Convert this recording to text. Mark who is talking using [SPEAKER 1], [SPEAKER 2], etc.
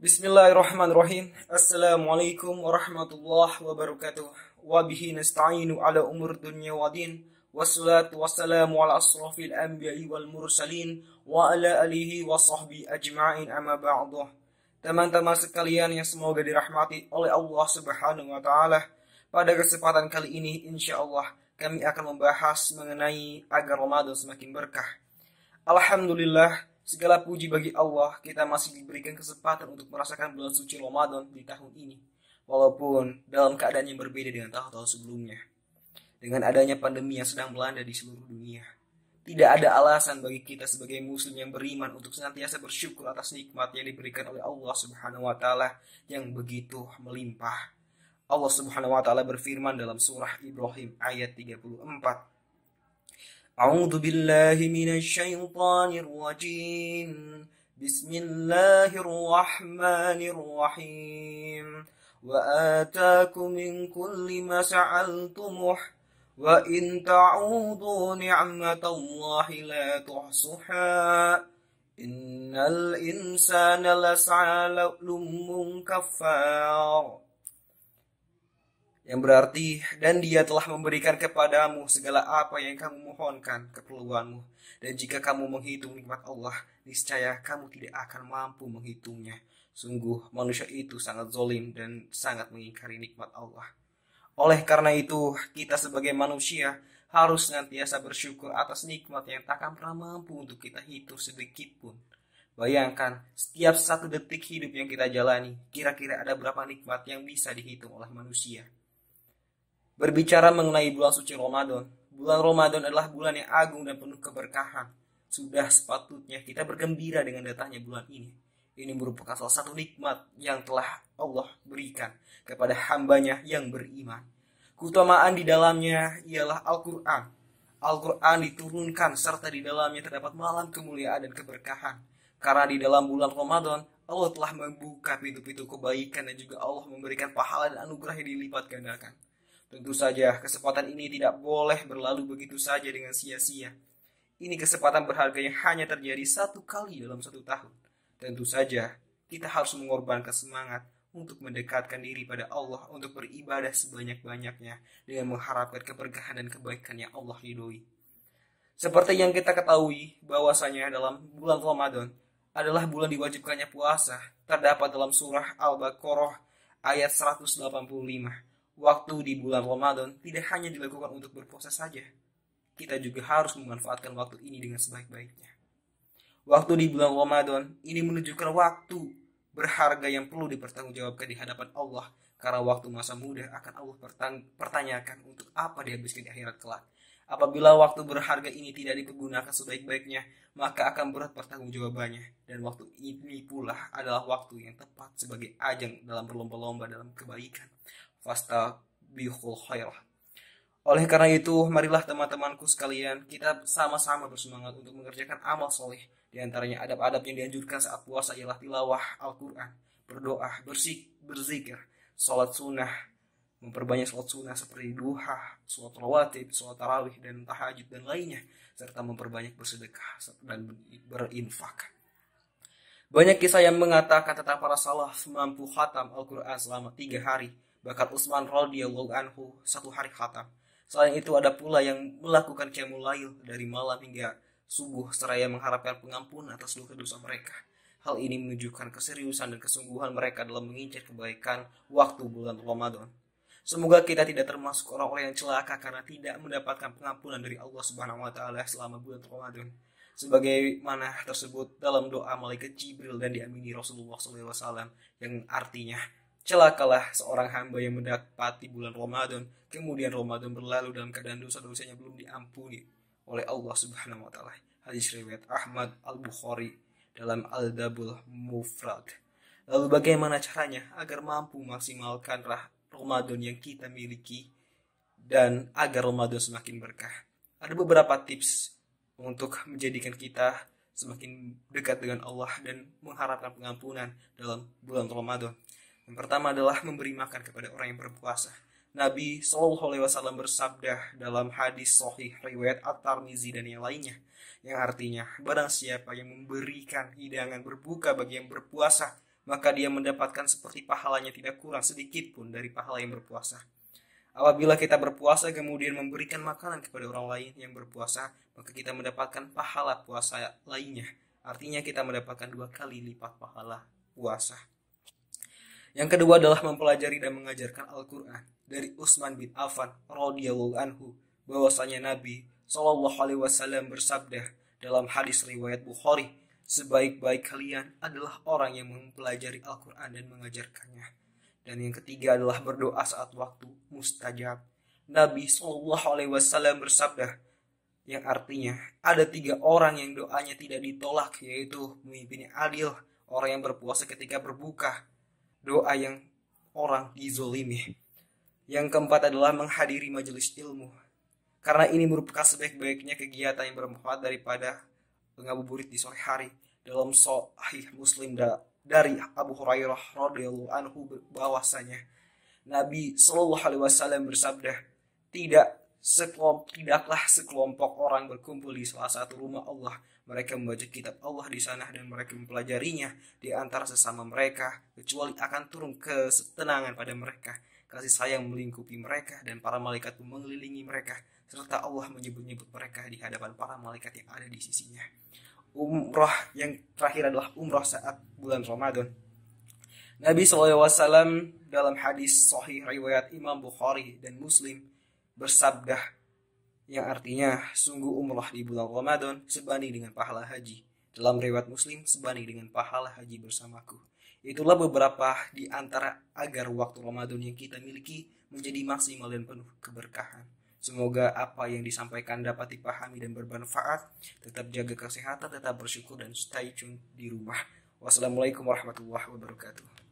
[SPEAKER 1] Bismillahirrahmanirrahim. Assalamualaikum warahmatullahi wabarakatuh. Wabihi nasta'inu ala umur dunya wa din. Wassalatu wassalamu ala asrafil anbiya'i wal mursalin wa ala alihi wa sahbihi ajma'in amma ba'dah. Teman-teman sekalian yang semoga dirahmati oleh Allah Subhanahu wa taala. Pada kesempatan kali ini insyaallah kami akan membahas mengenai agar Ramadan semakin berkah. Alhamdulillah, segala puji bagi Allah, kita masih diberikan kesempatan untuk merasakan bulan suci Ramadan di tahun ini. Walaupun dalam keadaan yang berbeda dengan tahun-tahun sebelumnya. Dengan adanya pandemi yang sedang melanda di seluruh dunia. Tidak ada alasan bagi kita sebagai muslim yang beriman untuk senantiasa bersyukur atas nikmat yang diberikan oleh Allah Subhanahu wa taala yang begitu melimpah. Allah Subhanahu wa taala berfirman dalam surah Ibrahim ayat 34. أعوذ بالله من الشيطان الرجيم بسم الله الرحمن الرحيم وآتاكم من كل ما سألتموه وإن تعودوا نعمة الله لا تحصها إن الإنسان لظلوم كفار. Yang berarti, dan dia telah memberikan kepadamu segala apa yang kamu mohonkan keperluanmu. Dan jika kamu menghitung nikmat Allah, niscaya kamu tidak akan mampu menghitungnya. Sungguh manusia itu sangat zalim dan sangat mengingkari nikmat Allah. Oleh karena itu, kita sebagai manusia harus senantiasa bersyukur atas nikmat yang takkan pernah mampu untuk kita hitung sedikit pun. Bayangkan, setiap satu detik hidup yang kita jalani, kira-kira ada berapa nikmat yang bisa dihitung oleh manusia. Berbicara mengenai bulan suci Ramadan, bulan Ramadan adalah bulan yang agung dan penuh keberkahan. Sudah sepatutnya kita bergembira dengan datangnya bulan ini. Ini merupakan salah satu nikmat yang telah Allah berikan kepada hambanya yang beriman. Keutamaan di dalamnya ialah Al-Quran. Al-Quran diturunkan serta di dalamnya terdapat malam kemuliaan dan keberkahan. Karena di dalam bulan Ramadan, Allah telah membuka pintu-pintu kebaikan dan juga Allah memberikan pahala dan anugerah yang dilipat gandakan. Tentu saja kesempatan ini tidak boleh berlalu begitu saja dengan sia-sia. Ini kesempatan berharga yang hanya terjadi satu kali dalam satu tahun. Tentu saja kita harus mengorbankan semangat untuk mendekatkan diri pada Allah untuk beribadah sebanyak-banyaknya dengan mengharapkan keberkahan dan kebaikan yang Allah ridhoi. Seperti yang kita ketahui bahwasanya dalam bulan Ramadan adalah bulan diwajibkannya puasa, terdapat dalam surah Al-Baqarah ayat 185. Waktu di bulan Ramadan tidak hanya dilakukan untuk berpuasa saja. Kita juga harus memanfaatkan waktu ini dengan sebaik-baiknya. Waktu di bulan Ramadan ini menunjukkan waktu berharga yang perlu dipertanggungjawabkan di hadapan Allah. Karena waktu masa muda akan Allah pertanyakan untuk apa dihabiskan di akhirat kelak. Apabila waktu berharga ini tidak dipergunakan sebaik-baiknya, maka akan berat pertanggungjawabannya. Dan waktu ini pula adalah waktu yang tepat sebagai ajang dalam berlomba-lomba dalam kebaikan. Fastabihul khairah. Oleh karena itu, marilah teman-temanku sekalian, kita sama-sama bersemangat untuk mengerjakan amal soleh. Di antaranya adab-adab yang dianjurkan saat puasa ialah tilawah Al-Quran, berdoa, berzikir, sholat sunnah, memperbanyak sholat sunnah seperti duha, sholat rawatib, sholat tarawih, dan tahajud dan lainnya, serta memperbanyak bersedekah dan berinfak. Banyak kisah yang mengatakan tentang para salaf mampu khatam Al-Quran selama 3 hari. Bahkan Utsman radhiyallahu anhu 1 hari khatam. Selain itu ada pula yang melakukan qiyamul lail dari malam hingga subuh seraya mengharapkan pengampunan atas dosa-dosa mereka. Hal ini menunjukkan keseriusan dan kesungguhan mereka dalam mengincar kebaikan waktu bulan Ramadan. Semoga kita tidak termasuk orang-orang yang celaka karena tidak mendapatkan pengampunan dari Allah Subhanahu wa taala selama bulan Ramadan. Sebagaimana tersebut dalam doa malaikat Jibril dan diamini Rasulullah SAW yang artinya, celakalah seorang hamba yang mendapati bulan Ramadan, kemudian Ramadan berlalu dalam keadaan dosa-dosanya belum diampuni oleh Allah Subhanahu wa taala. Hadis riwayat Ahmad Al-Bukhari dalam Al-Dabul Mufrad. Lalu bagaimana caranya agar mampu maksimalkan Ramadan yang kita miliki dan agar Ramadan semakin berkah? Ada beberapa tips untuk menjadikan kita semakin dekat dengan Allah dan mengharapkan pengampunan dalam bulan Ramadan. Yang pertama adalah memberi makan kepada orang yang berpuasa. Nabi SAW bersabda dalam hadis sahih riwayat At-Tirmizi dan yang lainnya, yang artinya barang siapa yang memberikan hidangan berbuka bagi yang berpuasa, maka dia mendapatkan seperti pahalanya tidak kurang sedikit pun dari pahala yang berpuasa. Apabila kita berpuasa kemudian memberikan makanan kepada orang lain yang berpuasa, maka kita mendapatkan pahala puasa lainnya. Artinya kita mendapatkan 2 kali lipat pahala puasa. Yang kedua adalah mempelajari dan mengajarkan Al-Quran. Dari Utsman bin Affan radhiyallahu anhu bahwasanya Nabi Shallallahu alaihi wasallam bersabda dalam hadis riwayat Bukhari, sebaik-baik kalian adalah orang yang mempelajari Al-Quran dan mengajarkannya. Dan yang ketiga adalah berdoa saat waktu mustajab. Nabi Shallallahu alaihi wasallam bersabda, yang artinya ada 3 orang yang doanya tidak ditolak, yaitu pemimpin yang adil, orang yang berpuasa ketika berbuka, doa yang orang dizolimi. Yang keempat adalah menghadiri majelis ilmu, karena ini merupakan sebaik-baiknya kegiatan yang bermanfaat daripada ngabuburit di sore hari. Dalam Sahih Muslim dari Abu Hurairah radhiyallahu anhu bahwasanya Nabi Shallallahu alaihi wasallam bersabda, tidaklah sekelompok orang berkumpul di salah satu rumah Allah, mereka membaca kitab Allah di sana dan mereka mempelajarinya di antara sesama mereka, kecuali akan turun ketenangan pada mereka, kasih sayang melingkupi mereka, dan para malaikat pun mengelilingi mereka, serta Allah menyebut-nyebut mereka di hadapan para malaikat yang ada di sisinya. Umrah yang terakhir adalah umrah saat bulan Ramadan. Nabi SAW dalam hadis sahih riwayat Imam Bukhari dan Muslim bersabda, yang artinya sungguh umrah di bulan Ramadan sebanding dengan pahala haji. Dalam riwayat Muslim, sebanding dengan pahala haji bersamaku. Itulah beberapa di antara agar waktu Ramadan yang kita miliki menjadi maksimal dan penuh keberkahan. Semoga apa yang disampaikan dapat dipahami dan bermanfaat. Tetap jaga kesehatan, tetap bersyukur, dan stay tune di rumah. Wassalamualaikum warahmatullahi wabarakatuh.